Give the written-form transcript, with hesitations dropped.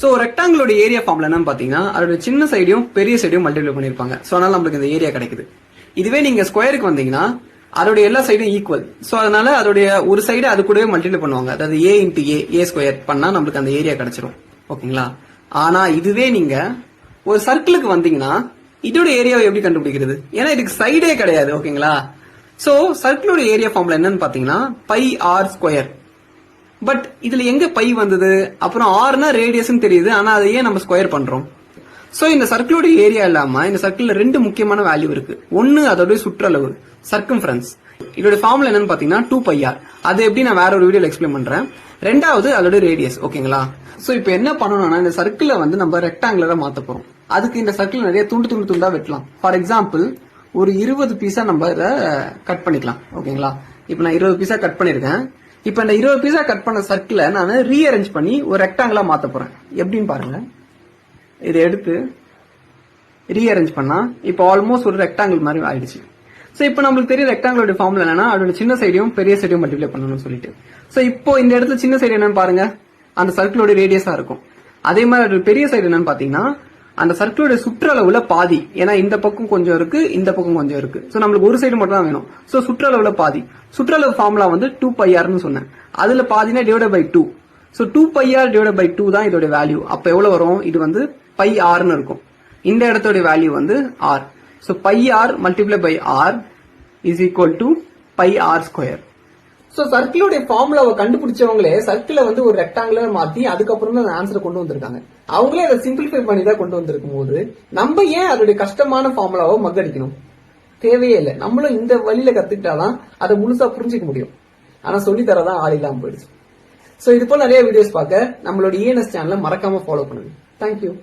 So ரெக்டாங்கிளோட area ஃபார்ம்ல என்னன்னு பாத்தீங்கன்னா அதோட சின்ன சைடையும் பெரிய சைடையும் மல்டிப்ளை பண்ணிருப்பாங்க. சோ அதனால நமக்கு இந்த ஏரியா கிடைக்குது. இதுவே நீங்க ஸ்கொயருக்கு வந்தீங்கன்னா அதோட எல்லா சைடும் ஈக்குவல். சோ அதனால அதோடைய ஒரு சைடு அது கூடவே மல்டிப்ளை பண்ணுவாங்க. அதாவது ஏ இன்டு ஏ ஸ்கொயர் பண்ணா நம்மளுக்கு அந்த ஏரியா கிடைச்சிரும். ஓகேங்களா? ஆனா இதுவே நீங்க ஒரு சர்க்கிளுக்கு வந்தீங்கன்னா இதோட ஏரியாவை எப்படி கண்டுபிடிக்கிறது? ஏன்னா இதுக்கு சைடே கிடையாது. ஓகேங்களா? சோ சர்க்கிளோட ஏரியா ஃபார்ம்ல என்னன்னு பாத்தீங்கன்னா பை ஆர் ஸ்கொயர். பட் இதுல எங்க பை வந்தது? அப்புறம் ஆர்னா ரேடியஸ் தெரியுது, ஆனா அதை ஏன் நம்ம ஸ்கொயர் பண்றோம்? சோ இந்த சர்க்கிளோட ஏரியா இல்லாம இந்த சர்க்கிள்ல ரெண்டு முக்கியமான வேல்யூ இருக்கு. ஒன்னு அதோட சுற்றளவு சர்க்கம்ஃபரன்ஸ். இதோட ஃபார்முலா என்னன்னு பாத்தீங்கன்னா 2πr. அது எப்படி நான் வேற ஒரு வீடியோல எக்ஸ்பிளைன் பண்றேன். ரெண்டாவது அதோட ரேடியஸ். ஓகேங்களா? சோ இப்போ என்ன பண்ணணும்னா இந்த சர்க்கிளை வந்து நம்ம ரெக்டாங்குலரா மாத்த போறோம். அதுக்கு இந்த சர்க்கிள் நிறைய துண்டா வெட்டலாம். ஃபார் எக்ஸாம்பிள் ஒரு 20 பீஸா நம்ம இதை கட் பண்ணிக்கலாம். ஓகேங்களா? இப்போ நான் 20 பீஸா கட் பண்ணிருக்கேன். இப்போ இந்த 20 பீஸா கட் பண்ண சர்க்கிளை நான் ரீஅரேஞ்ச் பண்ணி ஒரு ரெக்டாங்கிளா மாத்த போறேன். எப்படின்னு பாருங்க. இதை எடுத்து ரீஅரேஞ்ச் பண்ணா இப்போ ஆல்மோஸ்ட் ஒரு ரெக்டாங்கிள் மாதிரி ஆயிடுச்சு. சோ இப்போ நம்மளுக்கு தெரியும் ரெக்டாங்கிளோட ஃபார்முலா என்னன்னா அதோட சின்ன சைடையும் பெரிய சைடையும் மல்டிப்ளை பண்ணணும்னு சொல்லிட்டு. சோ இப்போ இந்த இடத்துல சின்ன சைடு என்னன்னு பாருங்க, அந்த சர்க்கிளோட ரேடியஸா இருக்கும். அதே மாதிரி அதோட பெரிய சைடு என்னன்னு பாத்தீங்கன்னா அந்த சர்க்கிளோட சுற்றளவுல பாதி. ஏன்னா இந்த பக்கம் கொஞ்சம் இருக்கு, இந்த பக்கம் கொஞ்சம் இருக்கு. சோ நம்மளுக்கு ஒரு சைடு மட்டும் தான் வேணும். சோ சுற்றளவுல பாதி. சுற்றளவு ஃபார்முலா வந்து 2πrன்னு சொன்னேன். அதுல பாதினா divide by 2. So 2πr divide by 2 தான் இதோட வேல்யூ. அப்ப எவ்வளவு வரும்? இது வந்து πrன்னு இருக்கும். இந்த இடத்தோட வேல்யூ வந்து r. So πr multiplied by r is equal to πr square. So சர்க்கிளோட ஃபார்முலாவை கண்டுபிடிச்சவங்களே சர்க்கிளை வந்து ஒரு ரெக்டாங்குலர் மாத்தி அதுக்கப்புறம் தான் ஆன்சரை கொண்டு வந்திருக்காங்க. அவங்களே அதை சிம்பிளிஃபை பண்ணி தான் கொண்டு வந்திருக்கும் போது நம்ம ஏன் அதோட கஷ்டமான ஃபார்முலாவை மக்கடிக்கணும்? தேவையே இல்லை. நம்மளும் இந்த வழியில கத்துக்கிட்டாதான் அதை முழுசா புரிஞ்சுக்க முடியும். ஆனா சொல்லித்தரதான் ஆள் இல்லாம போயிடுச்சு. சோ இது போல நிறைய வீடியோஸ் பார்க்க நம்மளோட ENS சேனலை மறக்காம ஃபாலோ பண்ணுங்க. தேங்க்யூ.